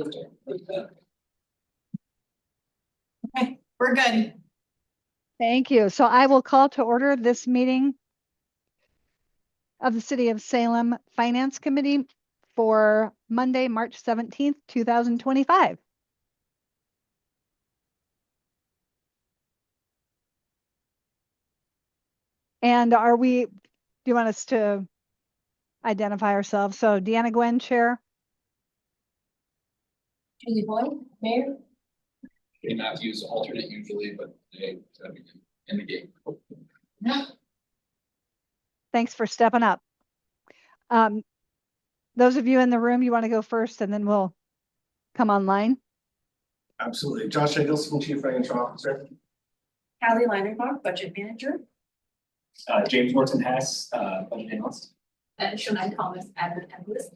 later. Okay, we're good. Thank you. So I will call to order this meeting of the City of Salem Finance Committee for Monday, March 17th, 2025. And do you want us to identify ourselves? So Deanna Gwen, Chair. Julie Boyd, Mayor. Jay Matthews, alternate usually, but today in the game. Thanks for stepping up. Those of you in the room, you want to go first and then we'll come online. Absolutely. Josh Eggleston, Chief Financial Officer. Callie Leinerbach, Budget Manager. James Morton Hess, budget analyst. And Shemai Thomas, Admin Analyst.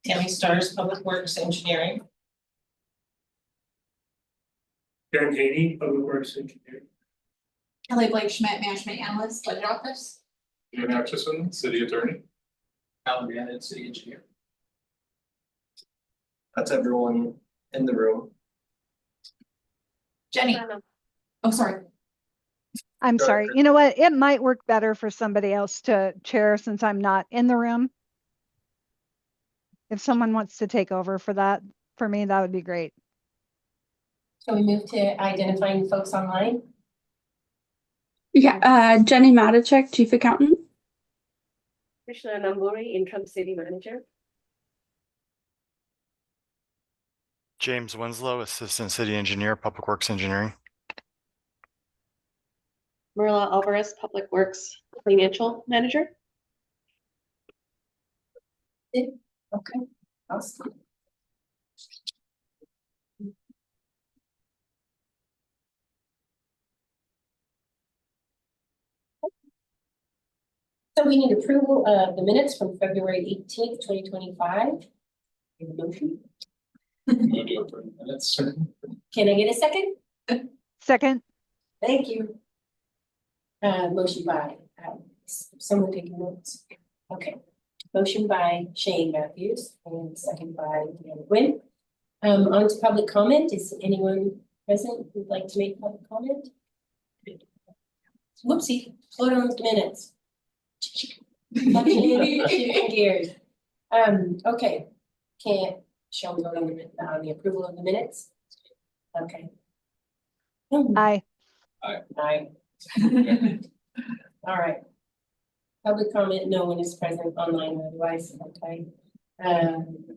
Tammy Stars, Public Works Engineering. Ben Haney, Public Works Engineer. Kelly Blake Schmidt, Management Analyst, Budget Office. Ian Atchison, City Attorney. Alan Gannon, City Engineer. That's everyone in the room. Jenny. Oh, sorry. I'm Sure. sorry. You know what? It might work better for somebody else to chair since I'm not in the room. If someone wants to take over for that, for me, that would be great. Shall we move to identifying folks online? Yeah, Jenny Matichek, Chief Accountant. Krishna Namburi, Interim City Manager. James Winslow, Assistant City Engineer, Public Works Engineering. Marla Alvarez, Public Works Financial Manager. Okay. Awesome. So we need approval of the minutes from February 18th, 2025. Give a motion. We'll do it for minutes. Can I get a second? Second, Thank you. Motion by, someone taking notes. Okay, motion by Shane Matthews and second by Deanna Gwynn. On to public comment. Is anyone present who'd like to make public comment? Whoopsie, hold on the minutes. Shifting gears. Okay, shall we vote on the approval of the minutes? Okay. aye. Aye. All right. Public comment, no one is present online or otherwise, okay.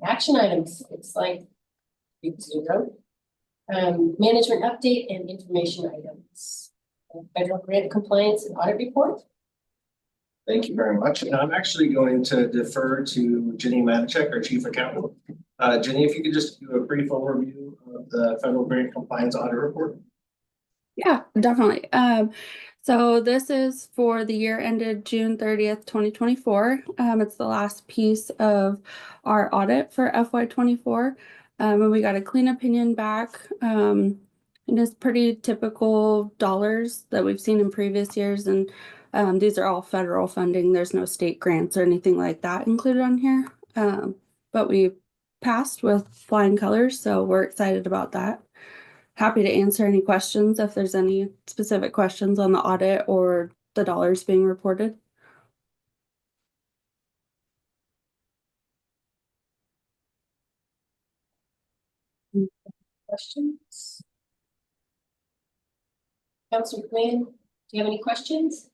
Action items, it's like 0. Management update and information items. Federal grant compliance and audit report. Thank you very much. And I'm actually going to defer to Jenny Matichek, our Chief Accountant. Jenny, if you could just do a brief overview of the Federal Grant Compliance Audit Report. Yeah, definitely. So this is for the year ended June 30th, 2024. It's the last piece of our audit for FY24. And we got a clean opinion back. It is pretty typical dollars that we've seen in previous years. And these are all federal funding. There's no state grants or anything like that included on here. But we passed with flying colors, so we're excited about that. Happy to answer any questions if there's any specific questions on the audit or the dollars being reported. Questions? Councilor Quinn, do you have any questions?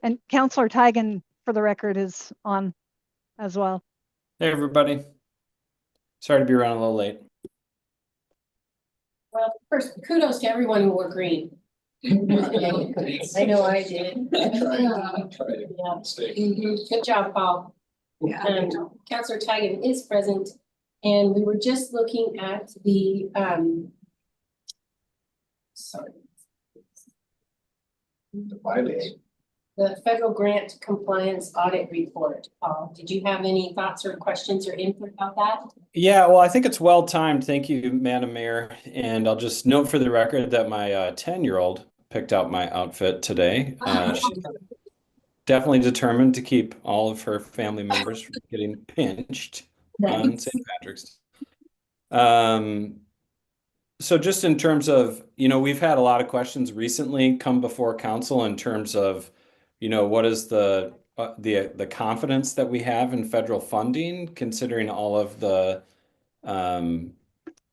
And Councillor Tigan, for the record, is on as well. Hey, everybody. Sorry to be running a little late. Well, first, kudos to everyone who wore green. I know I did. Tried. Yeah. Mistake. Good job, Paul. Councilor Tigan is present, and we were just looking at the, sorry. The federal grant compliance audit report. Paul, did you have any thoughts or questions or input about that? Yeah, well, I think it's well timed. Thank you, Madam Mayor. And I'll just note for the record that my 10-year-old picked out my outfit today. She definitely determined to keep all of her family members from getting pinched on St. Patrick's. So just in terms of, we've had a lot of questions recently come before council in terms of, what is the confidence that we have in federal funding, considering all of the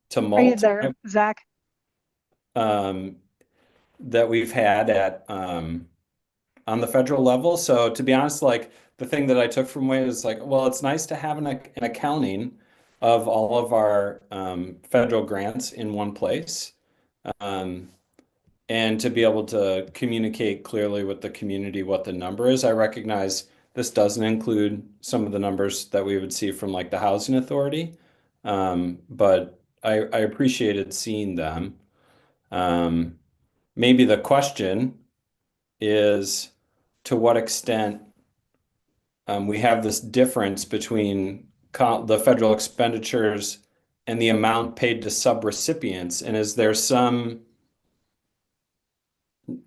tumult. Are you there, Zach? That we've had at on the federal level. So to be honest, like the thing that I took from it is like, well, it's nice to have an accounting of all of our federal grants in one place. And to be able to communicate clearly with the community what the number is. I recognize this doesn't include some of the numbers that we would see from like the housing authority. But I appreciated seeing them. Maybe the question is to what extent we have this difference between the federal expenditures and the amount paid to subrecipients. And is there some,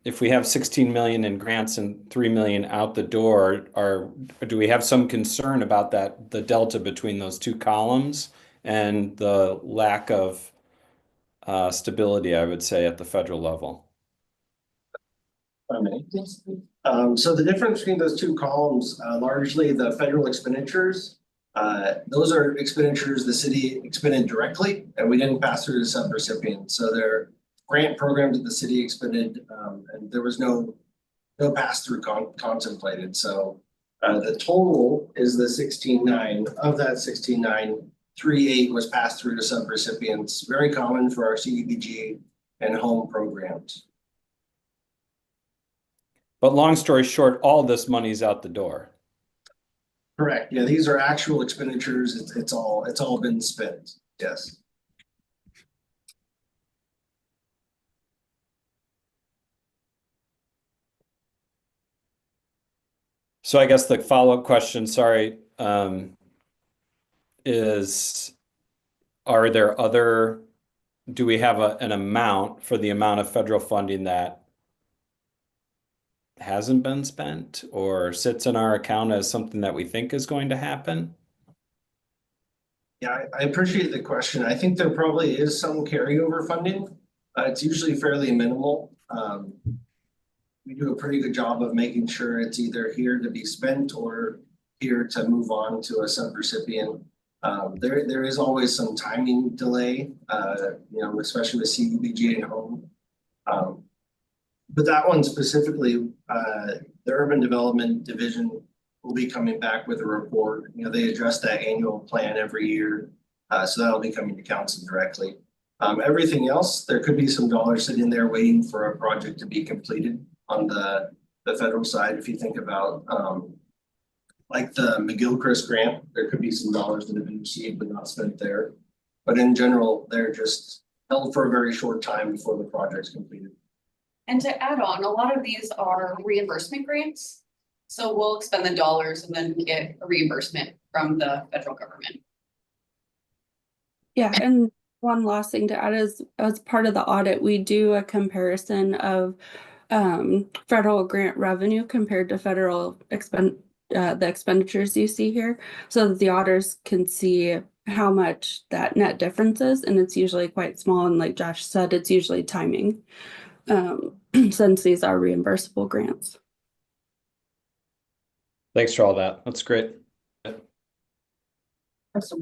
if we have 16 million in grants and 3 million out the door, or do we have some concern about that, the delta between those two columns and the lack of stability, I would say, at the federal level? So the difference between those two columns, largely the federal expenditures, those are expenditures the city expended directly, and we didn't pass through to subrecipients. So they're grant programs that the city expended, and there was no pass-through contemplated. So the total is the 16.9. Of that 16.9, 3.8 was passed through to subrecipients. Very common for our CDBG and home programs. But long story short, all this money's out the door. Correct. Yeah, these are actual expenditures. It's all been spent. Yes. So I guess the follow-up question, sorry, is, do we have an amount for the amount of federal funding that hasn't been spent or sits in our account as something that we think is going to happen? Yeah, I appreciate the question. I think there probably is some carryover funding. It's usually fairly minimal. We do a pretty good job of making sure it's either here to be spent or here to move on to a subrecipient. There is always some timing delay, especially with CDBG and home. But that one specifically, the Urban Development Division will be coming back with a report. They adjust that annual plan every year. So that'll be coming to council directly. Everything else, there could be some dollars sitting there waiting for a project to be completed on the federal side. If you think about like the McGilchrist grant, there could be some dollars that have been received but not spent there. But in general, they're just held for a very short time before the project's completed. And to add on, a lot of these are reimbursement grants. So we'll expend the dollars and then get a reimbursement from the federal government. Yeah, and one last thing to add is, as part of the audit, we do a comparison of federal grant revenue compared to federal the expenditures you see here, so that the auditors can see how much that net difference is, and it's usually quite small. And like Josh said, it's usually timing, since these are reimbursable grants. Thanks for all that. That's great. So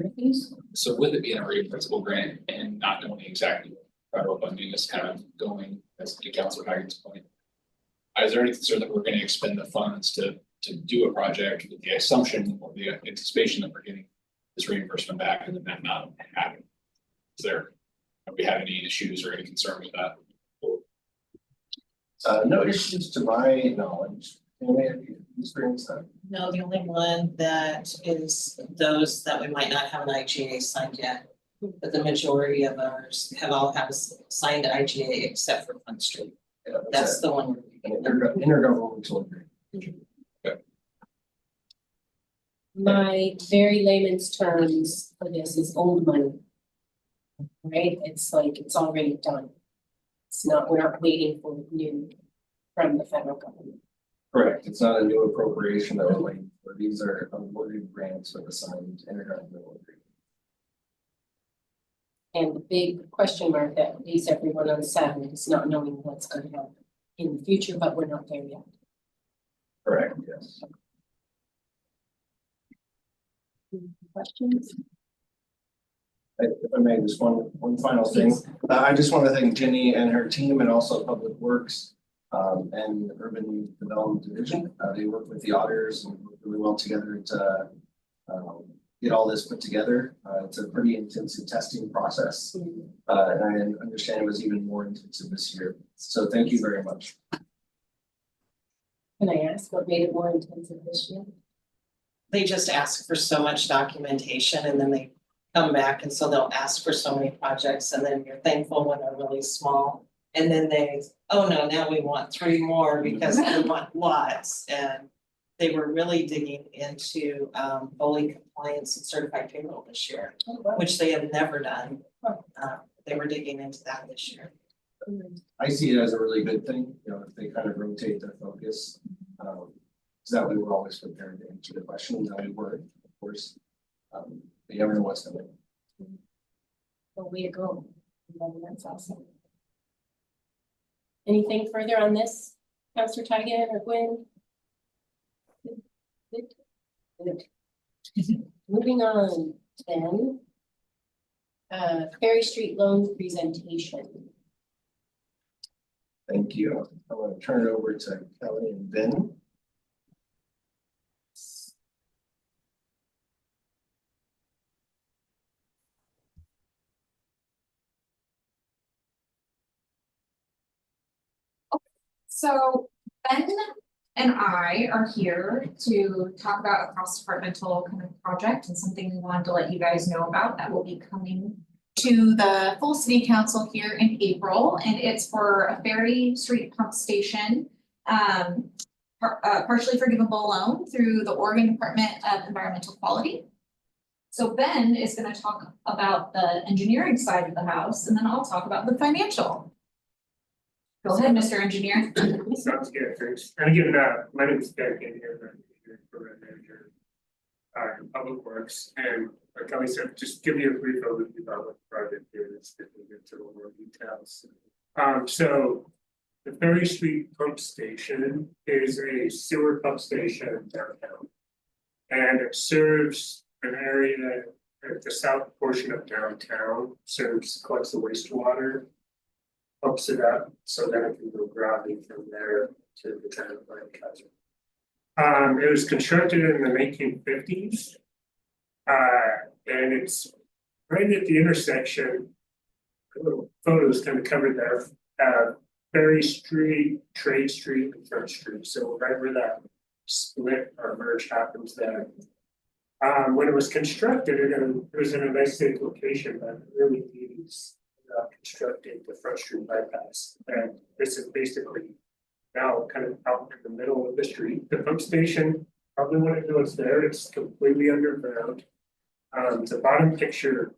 with it being a reimbursable grant and not knowing exactly what federal funding is kind of going, as to Councilor Hagen's point, is there any concern that we're going to expend the funds to do a project with the assumption or the anticipation that we're getting this reimbursement back and then that not happen? Have we had any issues or any concern with that? No issues to my knowledge. Have you experienced that? No, the only one that is those that we might not have an IGA signed yet. But the majority of ours have a signed IGA except for Front Street. Yeah, That's the one. Intergovernmental agreement. My very layman's terms for this is old money. Right? It's like, it's already done. We're not waiting for new from the federal government. Correct, it's not a new appropriation that we're waiting for, these are awarded grants with assigned intergovernmental agreement. And the big question mark that leaves everyone unsettled is not knowing what's gonna happen in the future, but we're not there yet. Correct, yes. Questions? If I may, just one final thing, I just want to thank Jenny and her team and also Public Works. And the Urban Development Division, they work with the auditors and work really well together to get all this put together. It's a pretty intensive testing process. And I understand it was even more intensive this year. So thank you very much. Can I ask what made it more intensive this year? They just ask for so much documentation and then they come back, and so they'll ask for so many projects, and then you're thankful when they're really small. And then they, oh no, now we want 3 more because we want lots, and they were really digging into fully compliance and certified payroll this year, which they have never done. They were digging into that this year. I see it as a really good thing, you know, if they kind of rotate their focus. Because that way we're always prepared to answer the questions that we were, of course. But you never know what's coming. Well, way to go. That's awesome. Anything further on this, Councilor Tygart or Gwen? Good. Moving on then. Ferry Street loan presentation. Thank you. I want to turn it over to Kelly and Ben. So Ben and I are here to talk about a cross-departmental kind of project and something we wanted to let you guys know about that will be coming to the full city council here in April, and it's for a Ferry Street pump station. Partially forgivable loan through the Oregon Department of Environmental Quality. So Ben is going to talk about the engineering side of the house, and then I'll talk about the financial. Go ahead, Mr. Engineer. Sounds good, thanks. And again, my name is Ben here, program manager in Public Works, and like Kelly said, just give you a brief overview about what the project is, if we get to the more details. So the Ferry Street pump station is a sewer pump station downtown, and it serves an area at the south portion of downtown, collects the wastewater, pumps it up so that it can go gravity from there to the town of Lancaster. It was constructed in the 1950s, and it's right at the intersection. Little photos kind of covered there. Ferry Street, Trade Street, and Front Street. So right where that split or merge happens there. When it was constructed, it was in a nice safe location, but really needs constructing the Front Street bypass. And this is basically now kind of out in the middle of the street. The pump station, probably when it goes there, it's completely underground. The bottom picture,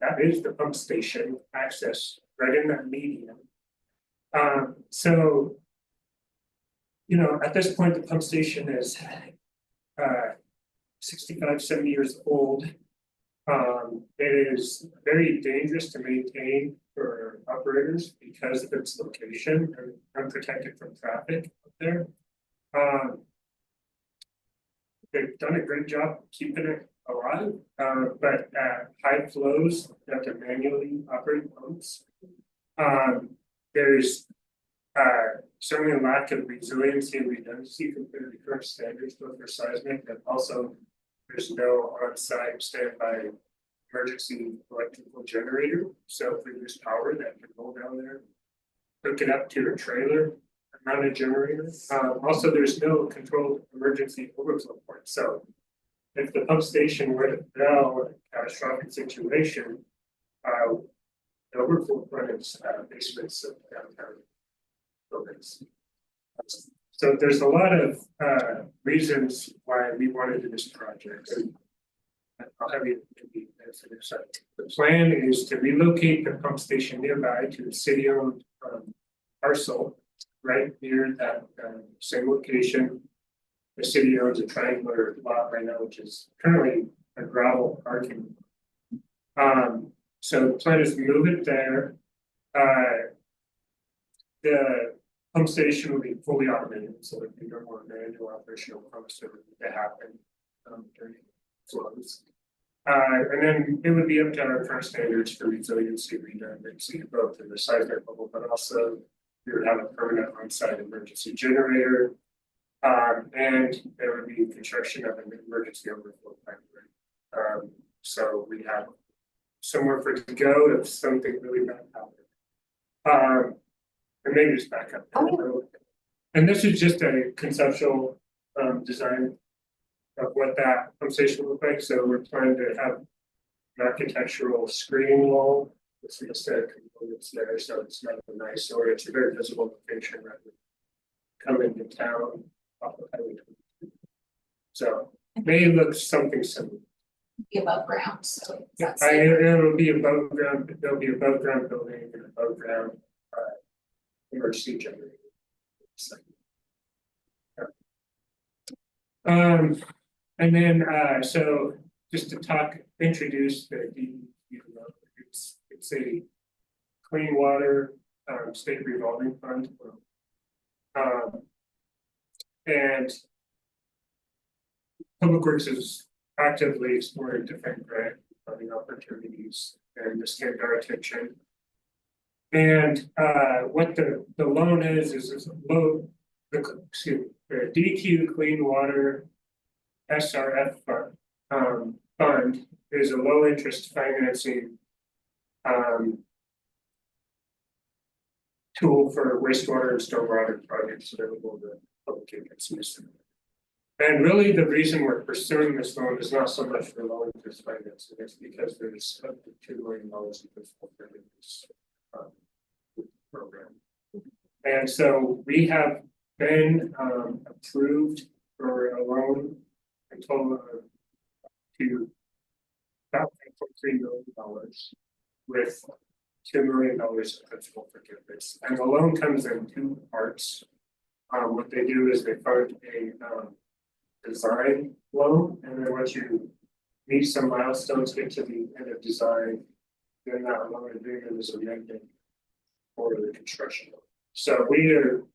that is the pump station access right in that median. So, you know, at this point, the pump station is 65, 70 years old. It is very dangerous to maintain for operators because of its location and unprotected from traffic up there. They've done a great job keeping it alive, but at high flows, you have to manually operate pumps. There's certainly a lack of resiliency and redundancy compared to current standards, both for seismic, and also there's no on-site standby emergency electrical generator. So if we lose power, that can go down there, hook it up to your trailer, mount a generator. Also, there's no controlled emergency overflow point. So if the pump station were to fail in a catastrophic situation, the overflow point is basements of downtown buildings. So there's a lot of reasons why we wanted to do this project. I'll have you maybe answer this. The plan is to relocate the pump station nearby to the city-owned parcel right near that same location. The city owns a triangular lot right now, which is currently a gravel parking. So the plan is to move it there. The pump station will be fully automated, so that you don't want manual operational pumps to happen during flows. And then it would be up to our current standards for resiliency, redundancy, both in the seismic level, but also we would have a permanent on-site emergency generator. And there would be construction of an emergency overflow pipeline. So we have somewhere for it to go if something really bad happened. And maybe just back up. And this is just a conceptual design of what that pump station will look like. So we're planning to have an architectural screening wall with some aesthetic components there. So it's not a nice, or it's a very visible location rather than coming to town off of Highway 22. So it may look something similar. Be above ground, so. Yeah, it'll be above ground, there'll be above ground building and above ground emergency generator. So, and then so just to introduce the it's a clean water state revolving fund. And Public Works is actively exploring different grant funding opportunities, and this came to our attention. And what the loan is low, the DQ Clean Water SRF fund is a low interest financing tool for wastewater and stormwater projects available to public agencies. And really the reason we're pursuing this loan is not so much for low interest financing, it's because there's up to $2 million in principal forgiveness program. And so we have been approved for a loan in total to about $3 million with $2 million of principal forgiveness. And the loan comes in two parts. What they do is they fund a design loan, and then once you meet some milestones, get to the end of design, then that loan agreement is amended for the construction loan. So we are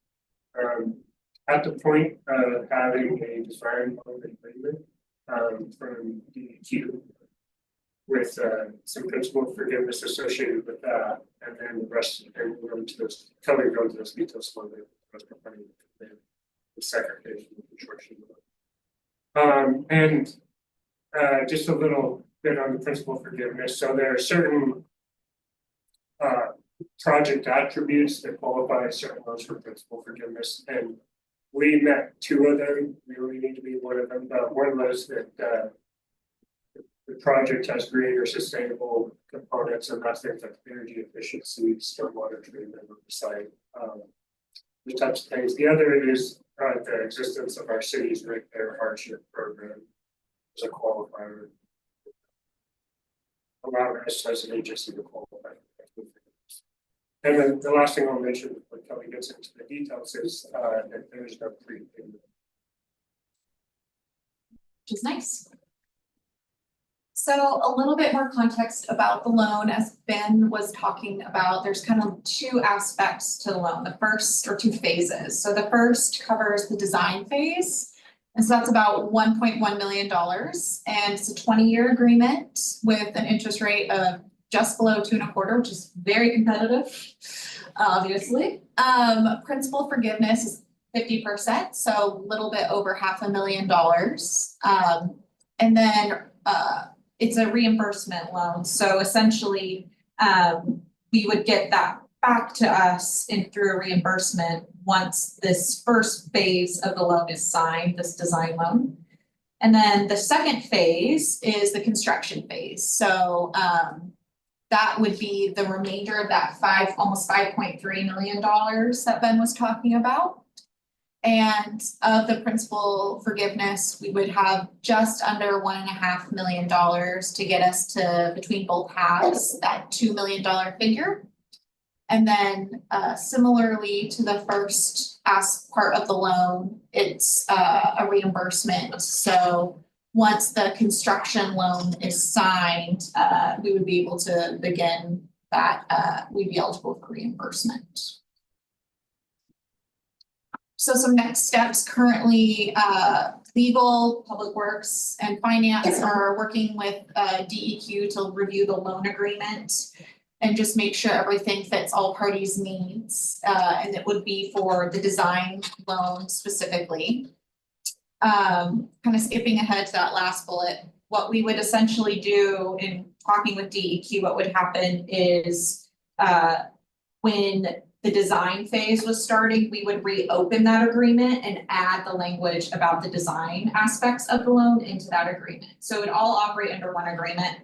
at the point of having a design loan agreement from DEQ with some principal forgiveness associated with that, and then the rest, and we'll go into this, Kelly will go into those details for the second phase of the construction loan. And just a little bit on the principal forgiveness. So there are certain project attributes that qualify certain loans for principal forgiveness, and we met two of them. We only need to be one of them, but one was that the project has green or sustainable components, and that's things like energy efficiency, stormwater treatment of the site, the types of things. The other is the existence of our city's ratepayer hardship program as a qualifier, allowing us as an agency to qualify. And then the last thing I'll mention before Kelly gets into the details is that there is no prepayment. Which is nice. So a little bit more context about the loan, as Ben was talking about, there's kind of two aspects to the loan, the first, or two phases. So the first covers the design phase. And so that's about $1.1 million. And it's a 20-year agreement with an interest rate of just below 2.25%, which is very competitive, obviously. Principal forgiveness is 50%, so a little bit over $500,000. And then it's a reimbursement loan. So essentially, we would get that back to us through a reimbursement once this first phase of the loan is signed, this design loan. And then the second phase is the construction phase. So that would be the remainder of that almost $5.3 million that Ben was talking about. And of the principal forgiveness, we would have just under $1.5 million to get us to, between both halves, that $2 million figure. And then similarly to the first part of the loan, it's a reimbursement. So once the construction loan is signed, we would be able to begin that, we'd be eligible for reimbursement. So some next steps currently, legal, public works and finance are working with DEQ to review the loan agreement and just make sure everything fits all parties' needs. And it would be for the design loan specifically. Kind of skipping ahead to that last bullet, what we would essentially do in talking with DEQ, what would happen is when the design phase was starting, we would reopen that agreement and add the language about the design aspects of the loan into that agreement. So it would all operate under one agreement.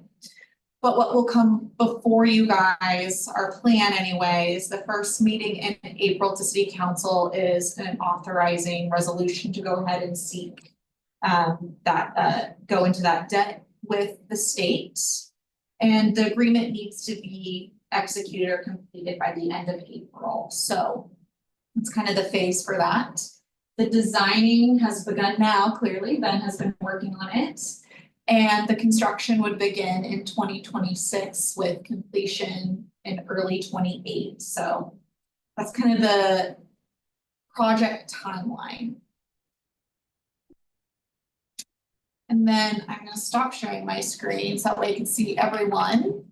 But what will come before you guys, our plan anyways, the first meeting in April to City Council is an authorizing resolution to go ahead and seek go into that debt with the state. And the agreement needs to be executed or completed by the end of April. So it's kind of the phase for that. The designing has begun now, clearly. Ben has been working on it. And the construction would begin in 2026 with completion in early 28. So that's kind of the project timeline. And then I'm going to stop sharing my screen so that way you can see everyone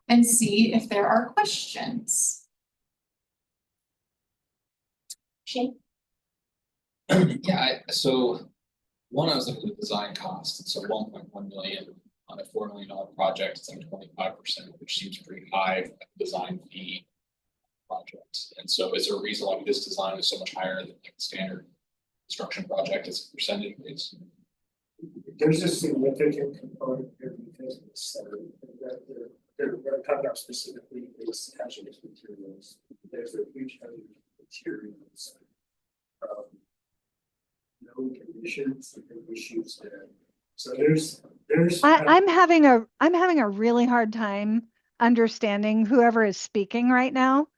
and see if there are questions. Shane? Yeah, so one, I was looking at the design cost, so 1.1 million on a $4 million project, it's like 25%, which seems pretty high for the design fee project. And so is there a reason why this design is so much higher than the standard construction project as a percentage base? There's a significant component here because of the center that they're talking about specifically is hazardous materials. There's a huge hazardous materials. No conditions and issues there. So there's I'm having a really hard time understanding whoever is speaking right now.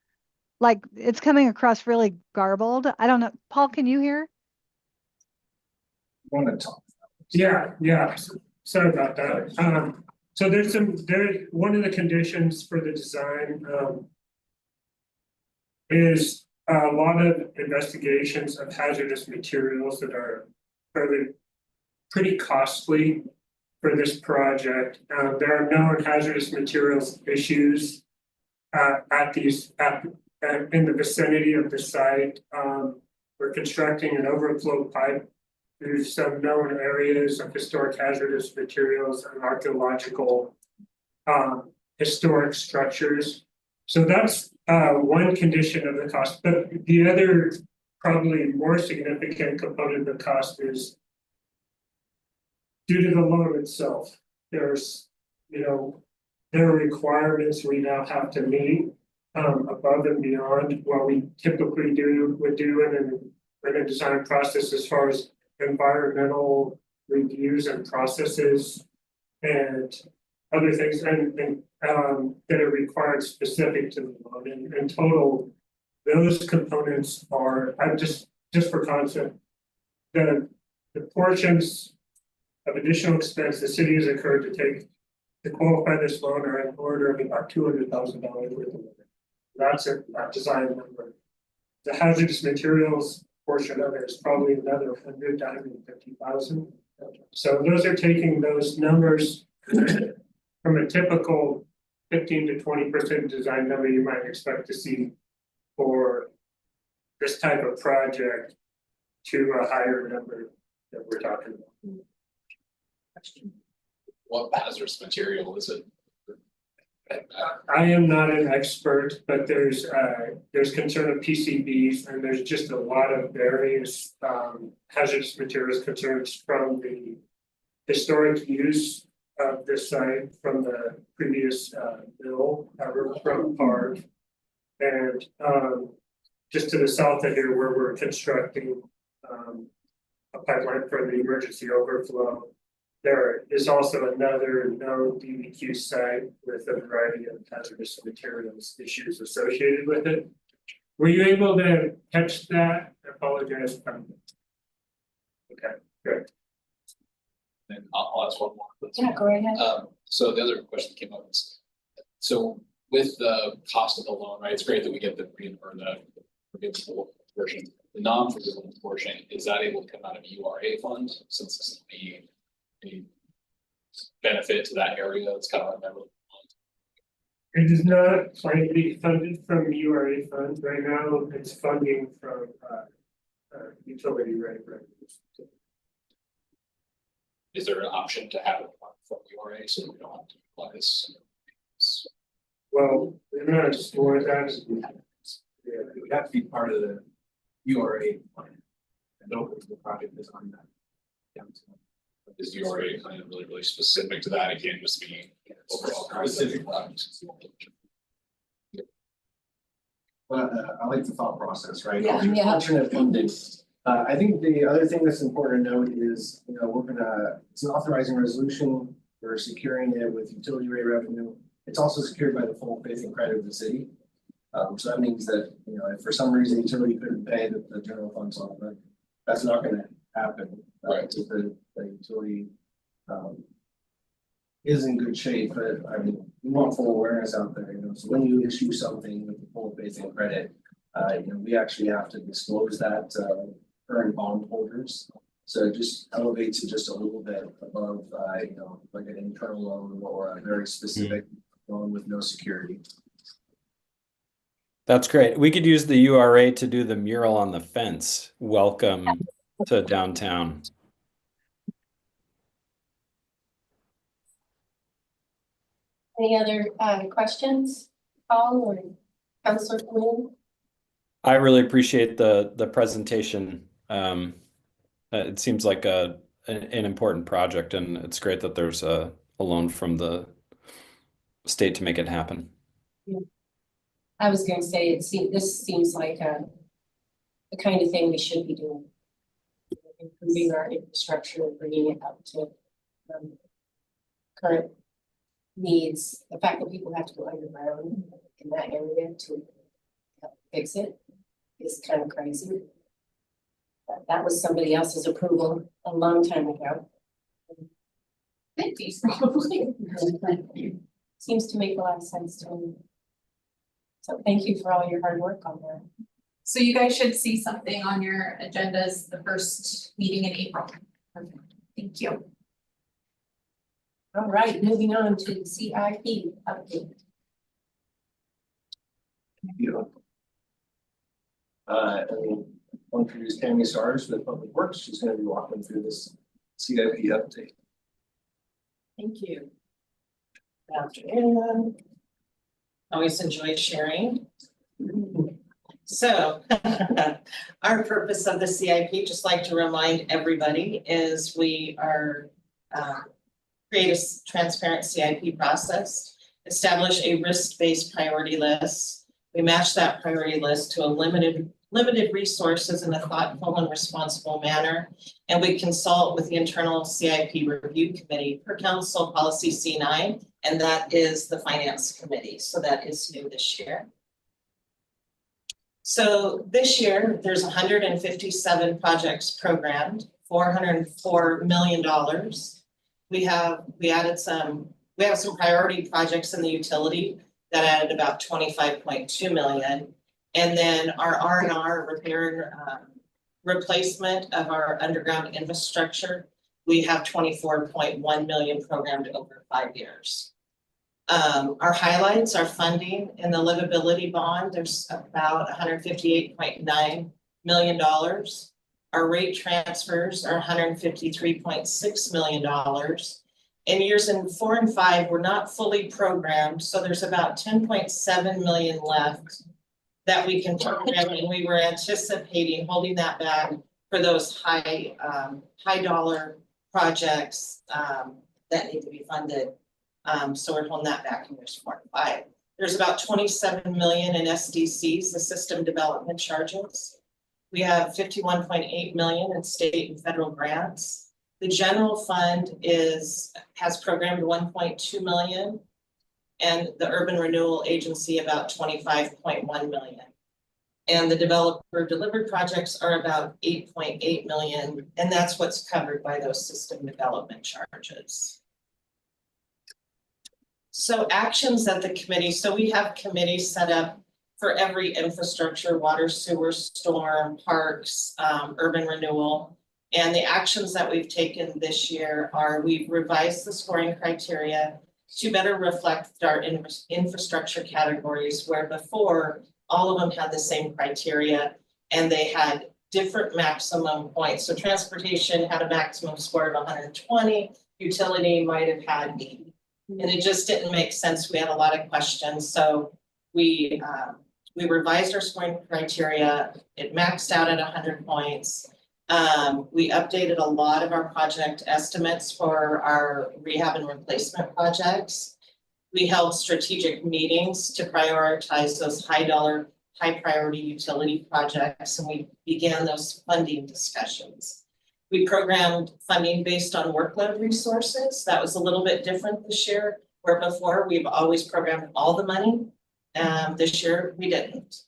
Like it's coming across really garbled. I don't know. Paul, can you hear? Want to talk? Yeah. Sorry about that. So there's one of the conditions for the design is a lot of investigations of hazardous materials that are pretty costly for this project. There are known hazardous materials issues in the vicinity of the site. We're constructing an overflow pipe. There's some known areas of historic hazardous materials and archaeological historic structures. So that's one condition of the cost, but the other probably more significant component of the cost is due to the loan itself. There's, there are requirements we now have to meet above and beyond what we typically would do in a design process as far as environmental reviews and processes and other things that are required specific to the loan. In total, those components are just for concept, the portions of additional expense the city has incurred to qualify this loan are in order of about $200,000 worth of money. That's a design number. The hazardous materials portion of it is probably another 100 to 150,000. So those are taking those numbers from a typical 15 to 20% design number you might expect to see for this type of project to a higher number that we're talking about. What hazardous material is it? I am not an expert, but there's concern of PCBs, and there's just a lot of various hazardous materials concerns from the historic use of this site from the previous mill at Riverfront Park, and just to the south of here where we're constructing a pipeline for the emergency overflow. There is also another no DBQ site with a variety of hazardous materials issues associated with it. Were you able to catch that? I apologize. Okay, good. Then I'll ask one more. Yeah, go ahead. So the other question that came up is, so with the cost of the loan, right, it's great that we get the forgivable portion. The non-forgivable portion, is that able to come out of URA fund since this will be a benefit to that area? That's kind of what It is not planning to be funded from URA funds right now. It's funding from utility rate revenues. Is there an option to have it from URA so we don't have to apply this? Well, they're not exploring that. Yeah, it would have to be part of the URA plan. And open the project is on that. Is URA kind of really specific to that? It can't just be overall specific projects. But I like the thought process, right? Yeah. Alternate funding. I think the other thing that's important to note is, you know, it's an authorizing resolution. We're securing it with utility rate revenue. It's also secured by the full faith and credit of the city. So that means that, you know, if for some reason utility couldn't pay the general funds on it, that's not gonna happen. Right. The utility is in good shape, but I mean, we want full awareness out there, you know, so when you issue something with the full faith and credit, you know, we actually have to disclose that current bond holders. So it just elevates it just a little bit above, you know, like an internal loan or a very specific loan with no security. That's great. We could use the URA to do the mural on the fence. Welcome to downtown. Any other questions, Paul or Councilor Quinn? I really appreciate the presentation. It seems like an important project, and it's great that there's a loan from the state to make it happen. Yeah. I was going to say, this seems like the kind of thing we should be doing. Improving our infrastructure and bringing it up to current needs. The fact that people have to go underground in that area to fix it is kind of crazy. But that was somebody else's approval a long time ago. 50s probably. Seems to make a lot of sense to me. So thank you for all your hard work on that. So you guys should see something on your agendas the first meeting in April. Perfect. Thank you. All right, moving on to the CIP update. Thank you. I want to introduce Tammy Stars with Public Works. She's going to be walking through this CIP update. Thank you. Good afternoon. Always enjoy sharing. So our purpose of the CIP, just like to remind everybody, is we are create a transparent CIP process, establish a risk-based priority list. We match that priority list to a limited resources in a thoughtful and responsible manner. And we consult with the internal CIP review committee per council policy C9, and that is the finance committee. So that is new this year. So this year, there's 157 projects programmed, $404 million. We have some priority projects in the utility that added about 25.2 million. And then our R&R repair replacement of our underground infrastructure, we have 24.1 million programmed over 5 years. Our highlights are funding in the livability bond. There's about $158.9 million. Our rate transfers are $153.6 million. In years 4 and 5, we're not fully programmed, so there's about 10.7 million left that we can program, and we were anticipating holding that back for those high dollar projects that need to be funded. So we're holding that back in years 4 and 5. There's about 27 million in SDCs, the system development charges. We have 51.8 million in state and federal grants. The general fund has programmed 1.2 million. And the urban renewal agency about 25.1 million. And the developer delivered projects are about 8.8 million, and that's what's covered by those system development charges. So actions at the committee, so we have committees set up for every infrastructure, water, sewer, storm, parks, urban renewal. And the actions that we've taken this year are we've revised the scoring criteria to better reflect our infrastructure categories, where before all of them had the same criteria and they had different maximum points. So transportation had a maximum score of 120, utility might have had 80. And it just didn't make sense. We had a lot of questions. So we revised our scoring criteria. It maxed out at 100 points. We updated a lot of our project estimates for our rehab and replacement projects. We held strategic meetings to prioritize those high priority utility projects, and we began those funding discussions. We programmed funding based on workload resources. That was a little bit different this year, where before we've always programmed all the money. This year we didn't.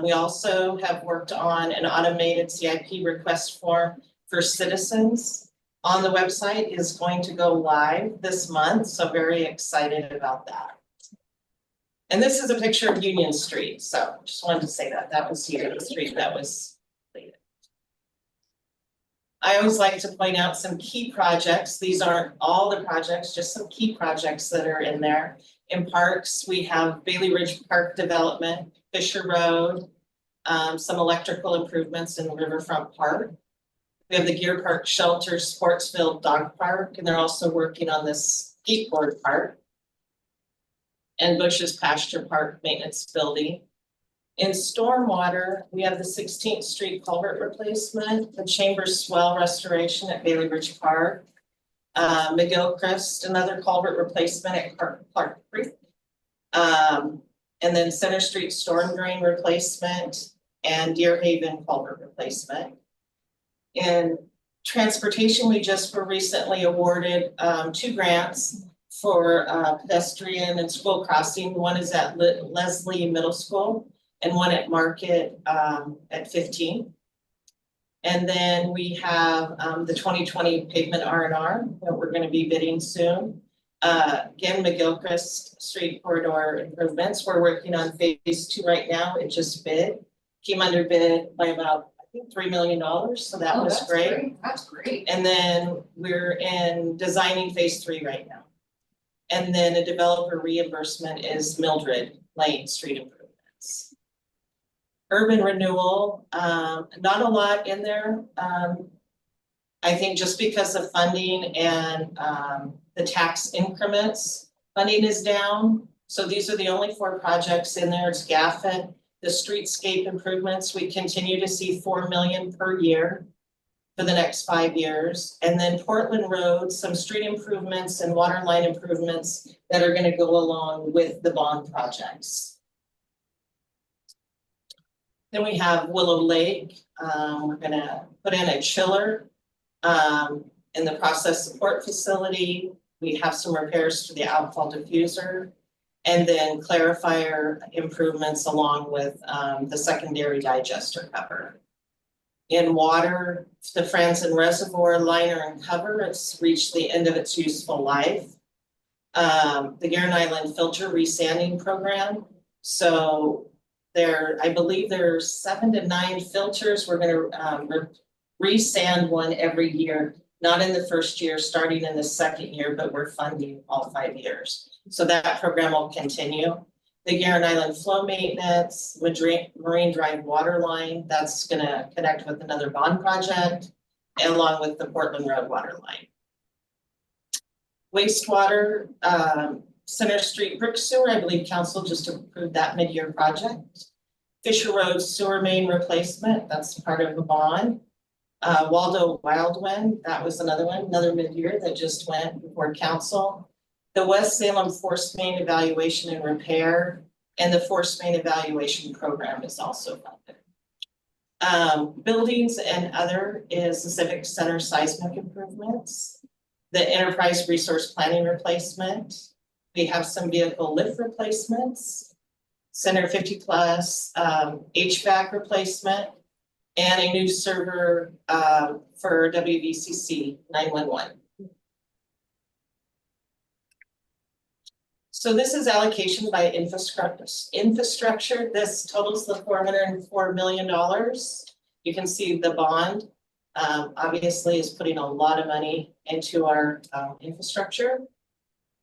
We also have worked on an automated CIP request form for citizens. On the website is going to go live this month, so very excited about that. And this is a picture of Union Street, so just wanted to say that was Union Street that was completed. I always like to point out some key projects. These aren't all the projects, just some key projects that are in there. In parks, we have Bailey Ridge Park development, Fisher Road, some electrical improvements in Riverfront Park. We have the Gear Park Shelter Sportsville Dog Park, and they're also working on this skateboard park. And Bush's Pasture Park Maintenance Building. In stormwater, we have the 16th Street culvert replacement, the Chambers Swell restoration at Bailey Ridge Park, McGillcrest, another culvert replacement at Clark Creek. And then Center Street storm drain replacement and Deer Haven culvert replacement. In transportation, we just were recently awarded 2 grants for pedestrian and school crossing. One is at Leslie Middle School and one at Market at 15. And then we have the 2020 pavement R&R that we're going to be bidding soon. Again, McGillcrest Street corridor improvements. We're working on phase 2 right now. It just came under bid by about $3 million, so that was great. That's great. And then we're in designing phase 3 right now. And then a developer reimbursement is Mildred Lane street improvements. Urban renewal, not a lot in there. I think just because of funding and the tax increments, funding is down. So these are the only 4 projects in there. It's Gaffin. The streetscape improvements, we continue to see 4 million per year for the next 5 years. And then Portland Road, some street improvements and water line improvements that are going to go along with the bond projects. Then we have Willow Lake. We're going to put in a chiller in the process support facility. We have some repairs to the outfall diffuser. And then clarifier improvements along with the secondary digester cover. In water, the Franzen Reservoir liner and cover, it's reached the end of its useful life. The Guerin Island filter resanding program. So I believe there's 7 to 9 filters. We're going to resand one every year, not in the first year, starting in the second year, but we're funding all 5 years. So that program will continue. The Guerin Island flow maintenance, Marine Drive water line, that's going to connect with another bond project, along with the Portland Road water line. Wastewater, Center Street brick sewer, I believe council just approved that mid-year project. Fisher Road sewer main replacement, that's part of the bond. Waldo Wildwind, that was another one, another mid-year that just went before council. The West Salem force main evaluation and repair, and the force main evaluation program is also funded. Buildings and other is the Civic Center seismic improvements. The enterprise resource planning replacement. We have some vehicle lift replacements. Center 50 plus HVAC replacement. And a new server for WVCC 911. So this is allocation by infrastructure. This totals the $404 million. You can see the bond obviously is putting a lot of money into our infrastructure.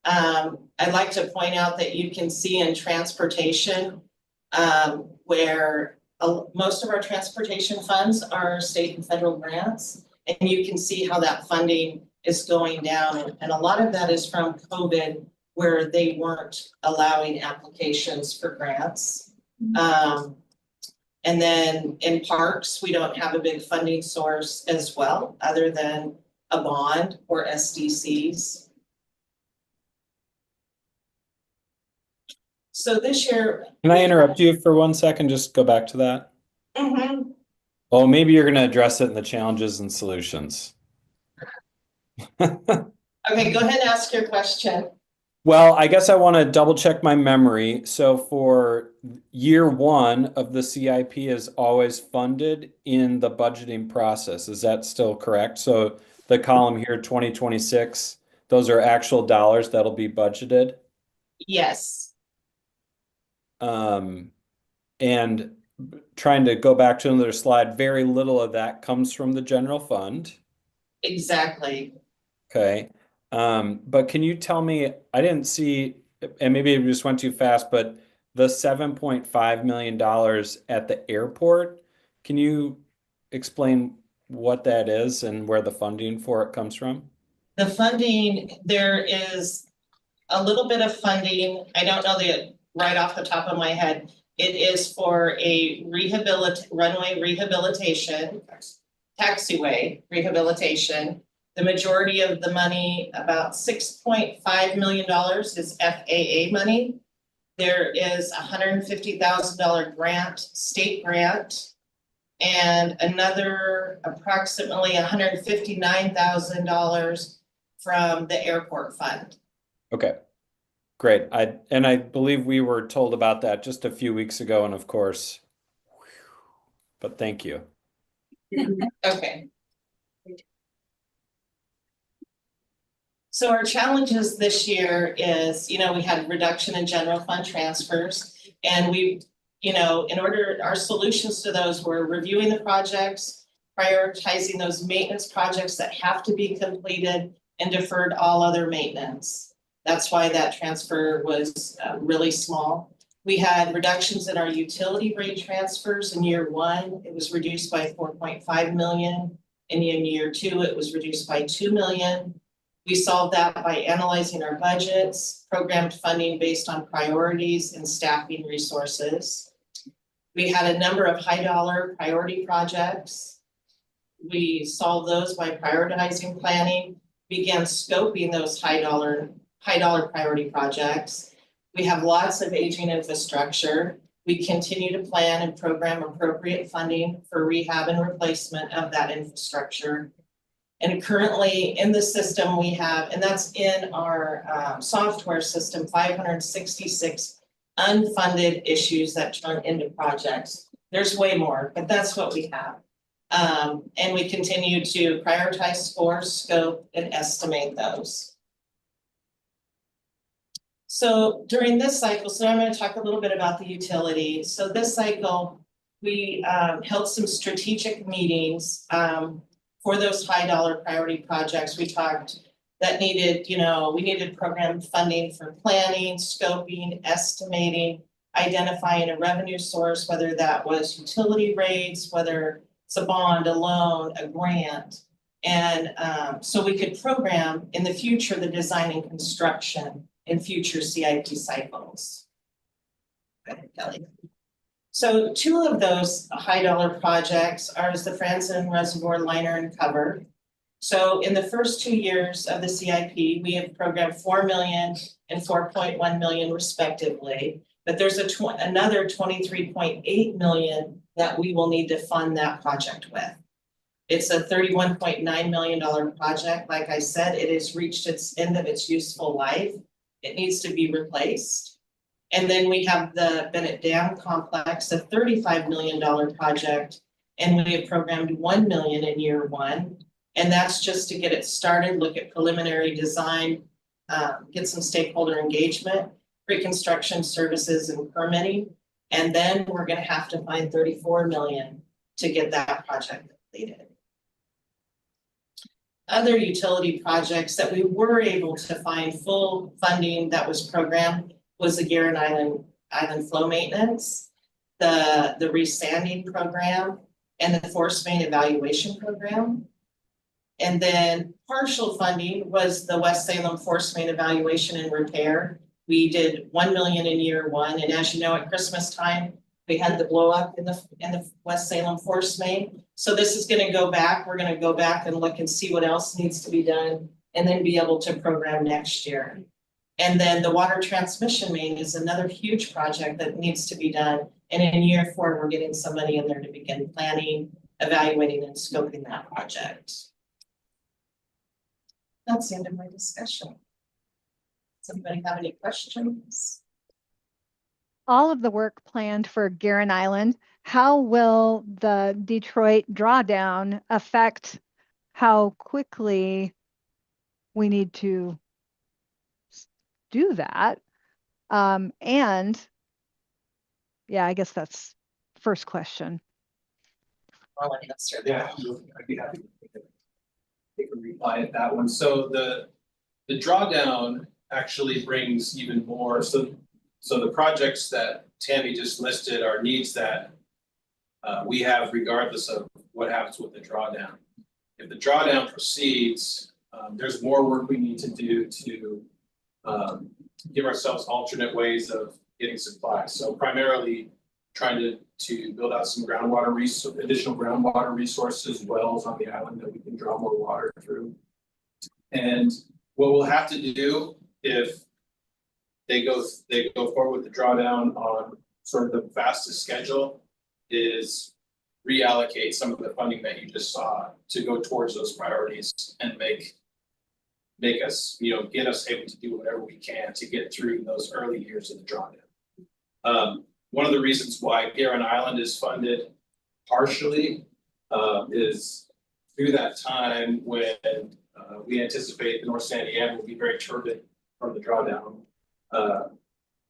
I'd like to point out that you can see in transportation where most of our transportation funds are state and federal grants. And you can see how that funding is going down. And a lot of that is from COVID, where they weren't allowing applications for grants. And then in parks, we don't have a big funding source as well, other than a bond or SDCs. So this year. Can I interrupt you for 1 second? Just go back to that. Mm-hmm. Well, maybe you're going to address it in the challenges and solutions. Okay, go ahead and ask your question. Well, I guess I want to double check my memory. So for year one of the CIP is always funded in the budgeting process. Is that still correct? So the column here, 2026, those are actual dollars that'll be budgeted? Yes. And trying to go back to another slide, very little of that comes from the general fund. Exactly. Okay. But can you tell me, I didn't see, and maybe it just went too fast, but the $7.5 million at the airport, can you explain what that is and where the funding for it comes from? The funding, there is a little bit of funding. I don't know right off the top of my head. It is for a runway rehabilitation, taxiway rehabilitation. The majority of the money, about $6.5 million is FAA money. There is a $150,000 grant, state grant, and another approximately $159,000 from the airport fund. Okay, great. I believe we were told about that just a few weeks ago, and of course, but thank you. Okay. So our challenges this year is, we had reduction in general fund transfers, and we, in order, our solutions to those were reviewing the projects, prioritizing those maintenance projects that have to be completed, and deferred all other maintenance. That's why that transfer was really small. We had reductions in our utility rate transfers in year one. It was reduced by 4.5 million. And in year two, it was reduced by 2 million. We solved that by analyzing our budgets, programmed funding based on priorities and staffing resources. We had a number of high dollar priority projects. We solved those by prioritizing planning, began scoping those high dollar priority projects. We have lots of aging infrastructure. We continue to plan and program appropriate funding for rehab and replacement of that infrastructure. And currently in the system we have, and that's in our software system, 566 unfunded issues that turn into projects. There's way more, but that's what we have. And we continue to prioritize, score, scope, and estimate those. So during this cycle, so I'm going to talk a little bit about the utility. So this cycle, we held some strategic meetings for those high dollar priority projects. We talked that needed, we needed program funding for planning, scoping, estimating, identifying a revenue source, whether that was utility rates, whether it's a bond, a loan, a grant. And so we could program in the future the design and construction in future CIP cycles. Go ahead, Kelly. So two of those high dollar projects are the Franzen Reservoir Liner and Cover. So in the first 2 years of the CIP, we have programmed 4 million and 4.1 million respectively, but there's another 23.8 million that we will need to fund that project with. It's a $31.9 million project. Like I said, it has reached its end of its useful life. It needs to be replaced. And then we have the Bennett Dam Complex, a $35 million project. And we have programmed 1 million in year one. And that's just to get it started, look at preliminary design, get some stakeholder engagement, pre-construction services and permitting. And then we're gonna have to find 34 million to get that project completed. Other utility projects that we were able to find full funding that was programmed was the Guerin Island flow maintenance, the resanding program, and the force main evaluation program. And then partial funding was the West Salem force main evaluation and repair. We did 1 million in year one, and as you know, at Christmas time, we had the blow up in the West Salem force main. So this is gonna go back, we're gonna go back and look and see what else needs to be done, and then be able to program next year. And then the water transmission main is another huge project that needs to be done. And in year 4, we're getting some money in there to begin planning, evaluating, and scoping that project. That's the end of my discussion. Does anybody have any questions? All of the work planned for Guerin Island, how will the Detroit drawdown affect how quickly we need to do that? And yeah, I guess that's first question. I'll answer that. Yeah, I'd be happy to take a reply at that one. So the drawdown actually brings even more, so the projects that Tammy just listed are needs that we have regardless of what happens with the drawdown. If the drawdown proceeds, there's more work we need to do to give ourselves alternate ways of getting supplies. So primarily trying to build out some additional groundwater resources, wells on the island that we can draw more water through. And what we'll have to do if they go forward with the drawdown on sort of the fastest schedule is reallocate some of the funding that you just saw to go towards those priorities and make us, get us able to do whatever we can to get through those early years of the drawdown. One of the reasons why Guerin Island is funded partially is through that time when we anticipate the North Sandy Dam will be very turbid from the drawdown.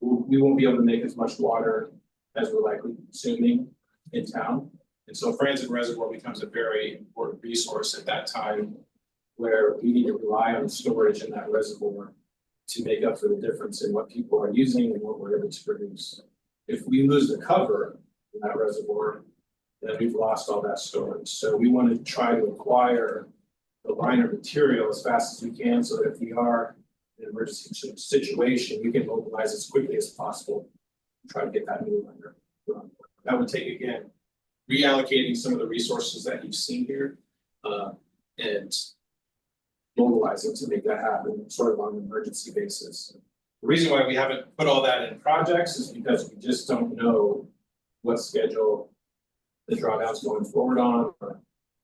We won't be able to make as much water as we're likely consuming in town. And so Franzen Reservoir becomes a very important resource at that time where we need to rely on storage in that reservoir to make up for the difference in what people are using and what we're able to produce. If we lose the cover in that reservoir, then we've lost all that storage. So we want to try to acquire the liner material as fast as we can so that if we are in an emergency situation, we can mobilize as quickly as possible and try to get that new liner. That would take, again, reallocating some of the resources that you've seen here and mobilizing to make that happen sort of on an emergency basis. The reason why we haven't put all that in projects is because we just don't know what schedule the drawdown's going forward on or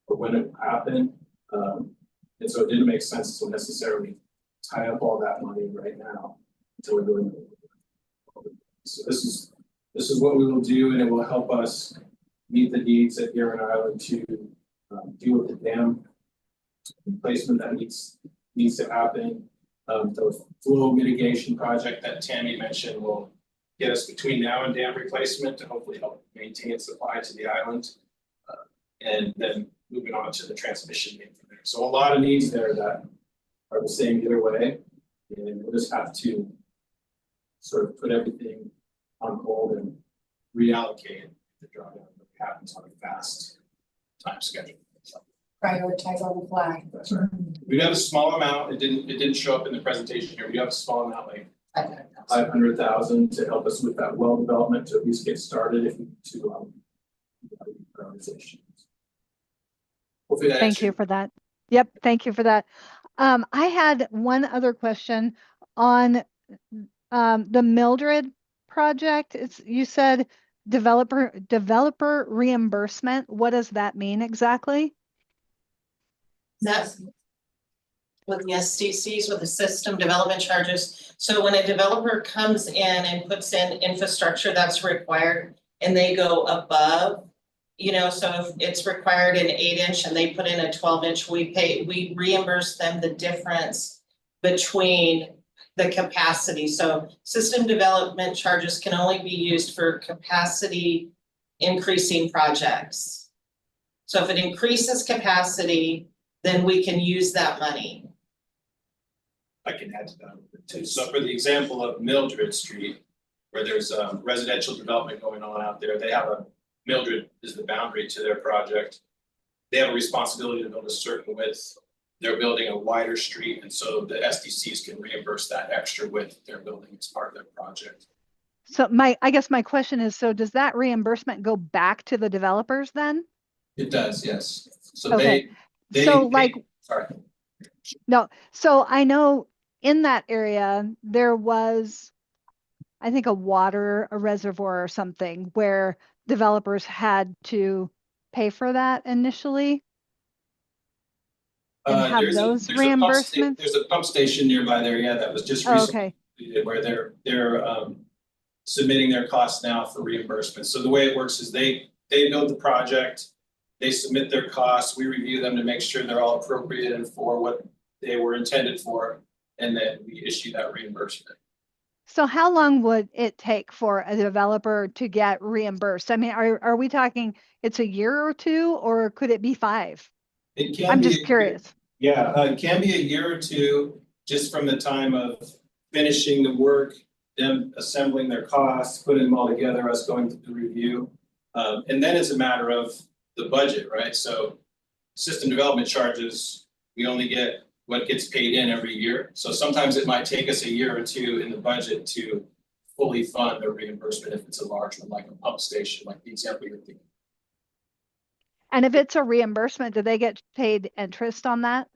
when it will happen. And so it didn't make sense to necessarily tie up all that money right now until we're doing it. So this is what we will do, and it will help us meet the needs at Guerin Island to deal with the dam replacement that needs to happen. The flow mitigation project that Tammy mentioned will get us between now and dam replacement to hopefully help maintain supply to the island. And then moving on to the transmission main from there. So a lot of needs there that are the same either way. And we'll just have to sort of put everything on hold and reallocate the drawdown that happens on a fast time schedule. Prioritize on the fly. That's right. We have a small amount, it didn't show up in the presentation here, we have a small amount like 500,000 to help us with that well development to at least get started if we need to prioritization. Hopefully that Thank you for that. Yep, thank you for that. I had one other question on the Mildred project. You said developer reimbursement, what does that mean exactly? That's with the SDCs, with the system development charges. So when a developer comes in and puts in infrastructure that's required and they go above, you know, so if it's required an 8-inch and they put in a 12-inch, we reimburse them the difference between the capacity. So system development charges can only be used for capacity increasing projects. So if it increases capacity, then we can use that money. I can add to that a bit too. So for the example of Mildred Street, where there's residential development going on out there, they have Mildred is the boundary to their project. They have a responsibility to build a certain width. They're building a wider street, and so the SDCs can reimburse that extra width they're building as part of their project. So I guess my question is, so does that reimbursement go back to the developers then? It does, yes. So Okay. they, So like, sorry. no, so I know in that area, there was, I think, a reservoir or something where developers had to pay for that initially. And have those reimbursements? There's a pump station nearby there, yeah, that was just Oh, recently okay. completed, where they're submitting their costs now for reimbursement. So the way it works is they build the project, they submit their costs, we review them to make sure they're all appropriate and for what they were intended for, and then we issue that reimbursement. So how long would it take for a developer to get reimbursed? I mean, are we talking it's a year or two, or could it be 5? It can I'm be just curious. Yeah, it can be a year or two, just from the time of finishing the work, them assembling their costs, putting them all together, us going through the review. And then it's a matter of the budget, right? So system development charges, we only get what gets paid in every year. So sometimes it might take us a year or two in the budget to fully fund the reimbursement if it's a large one, like a pump station, like the example you're thinking. And if it's a reimbursement, do they get paid interest on that?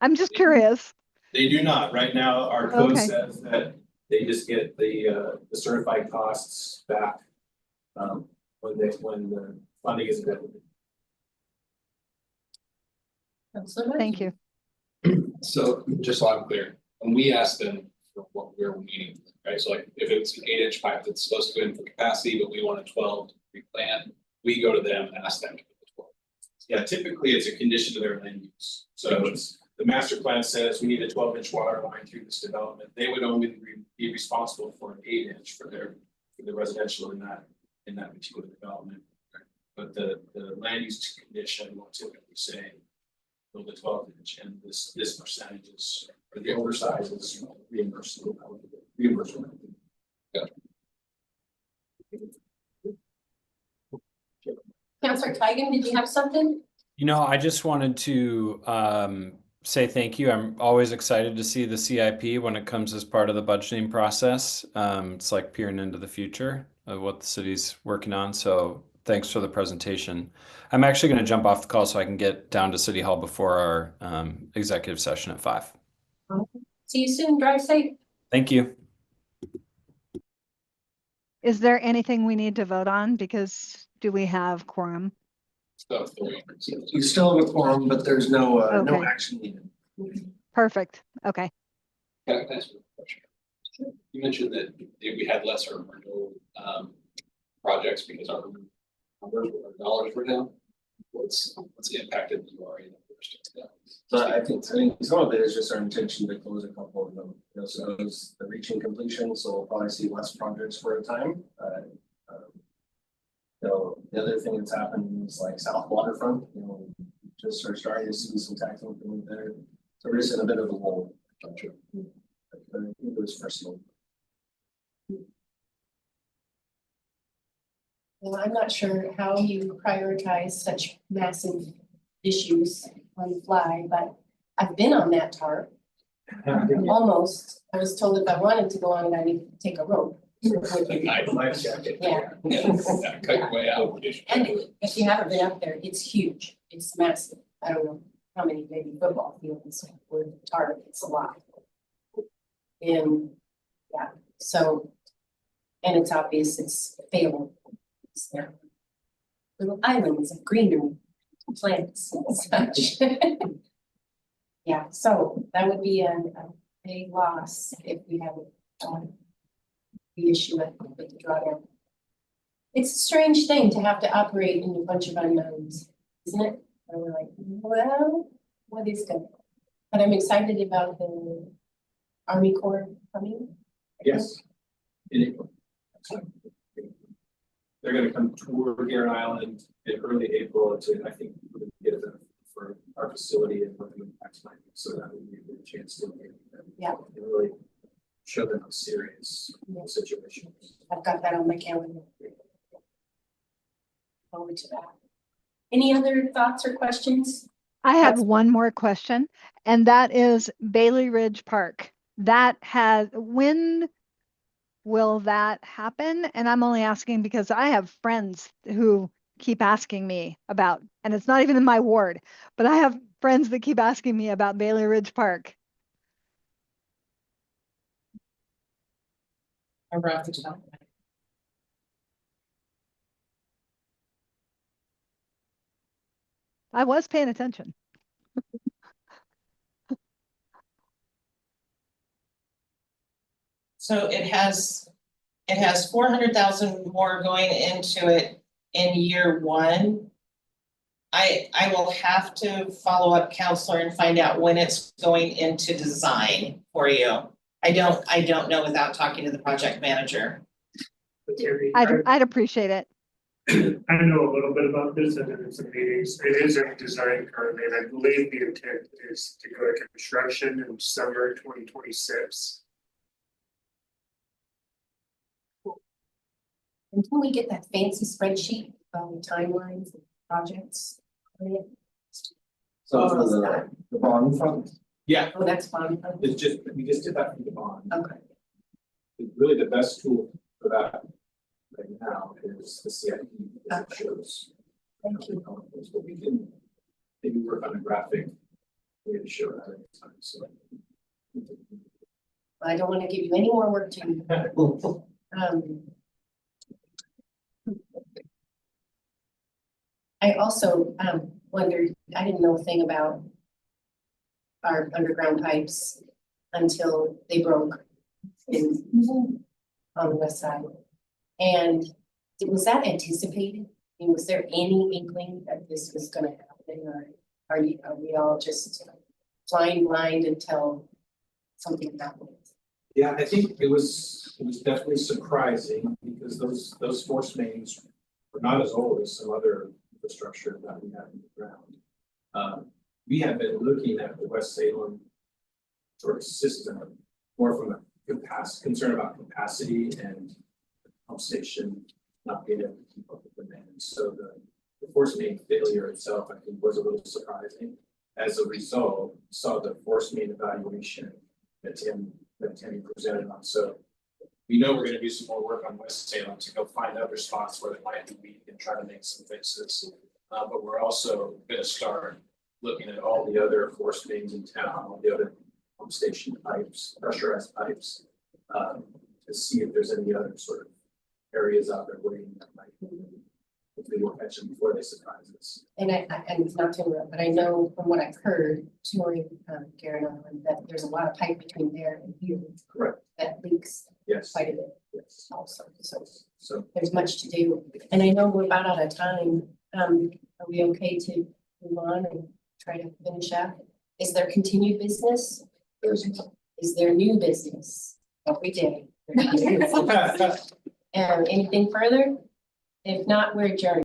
I'm just curious. They do not. Right now, our code Okay. says that they just get the certified costs back when the funding is available. Thank you. So just so I'm clear, when we ask them for what we're needing, right? So like if it's an 8-inch pipe that's supposed to go in for capacity, but we want a 12 to replan, we go to them and ask them to put the 12. Yeah, typically it's a condition of their land use. So it's, the master plan says we need a 12-inch water line through this development. They would only be responsible for an 8-inch for the residential in that particular development. But the land use condition will typically say build a 12-inch and this percentage is, or the oversize is reimbursable. Yeah. Councilor Tigan, did you have something? You know, I just wanted to say thank you. I'm always excited to see the CIP when it comes as part of the budgeting process. It's like peering into the future of what the city's working on. So thanks for the presentation. I'm actually going to jump off the call so I can get down to City Hall before our executive session at 5. See you soon. Drive safe. Thank you. Is there anything we need to vote on? Because do we have quorum? You still have a quorum, but there's no Okay. action needed. Perfect. Okay. Can I ask you a question? You mentioned that we had less or no projects because our dollars were down. What's the impact of the URA? So I think some of it is just our intention to close a couple of them. You know, so those the reaching completion, so we'll probably see less projects for a time. So the other thing that's happened is like South Waterfront, you know, just are starting to see some tax income there. So we're just in a bit of a lull. But I think it was personal. Well, I'm not sure how you prioritize such massive issues on the fly, but I've been on that TARP. Almost, I was told if I wanted to go on it, I needed to take a rope. Life jacket. Yeah. Cut your way out. And if you haven't been up there, it's huge, it's massive. I don't know how many, maybe football fields with TARP, it's a lot. And yeah, so, and it's obvious it's failing. there. Little islands of greenery, plants and such. Yeah, so that would be a big loss if we have the issue with the drawdown. It's a strange thing to have to operate in a bunch of unknowns, isn't it? And we're like, well, what is going on? But I'm excited about the Army Corps coming. Yes. In April. They're gonna come tour Garen Island in early April to, I think, we're gonna get them for our facility and we're gonna maximize it, so that would be a good chance to meet them. Yeah. And really show them how serious the situation is. I've got that on my calendar. Forward to that. Any other thoughts or questions? I have one more question, and that is Bailey Ridge Park. When will that happen? And I'm only asking because I have friends who keep asking me about, and it's not even in my ward, but I have friends that keep asking me about Bailey Ridge Park. I was paying attention. So it has 400,000 more going into it in year one. I will have to follow up, counselor, and find out when it's going into design for you. I don't know without talking to the project manager. I'd appreciate it. I know a little bit about this, and in some meetings, it is in design currently, and I believe the intent is to go to construction in summer 2026. Until we get that fancy spreadsheet of timelines and projects. So for the bond fund, Yeah, Oh, that's fun. it's just, we just did that for the bond. Okay. Really the best tool for that right now is the CIP that shows. Thank you. But we can maybe work on a graphic way to show that every time, so. I don't want to give you any more work to do. I also wondered, I didn't know a thing about our underground pipes until they broke on the west side. And was that anticipated? I mean, was there any inkling that this was gonna happen, or are we all just flying blind until something happened? Yeah, I think it was definitely surprising because those force mains were not as old as some other infrastructure that we have in the ground. We have been looking at the West Salem sort of system more from a concern about capacity and the pump station not being able to keep up with demand. So the force main failure itself, I think, was a little surprising. As a result, saw the force main evaluation that Tammy presented on. So we know we're going to do some more work on West Salem to go find other spots where it might be weak and try to make some fixes. But we're also going to start looking at all the other force mains in town, all the other pump station pipes, pressurized pipes, to see if there's any other sort of areas out there waiting that might, hopefully we'll catch them before they surprise us. And and not to interrupt, but I know from what I've heard, touring Garen Island, that there's a lot of pipe between there and here. Correct. That leaks Yes. quite a bit Yes. also, so So there's much to do. And I know we're about out of time. Are we okay to move on and try to finish up? Is there continued business? Is there new business every day? Anything further? If not, we're adjourned.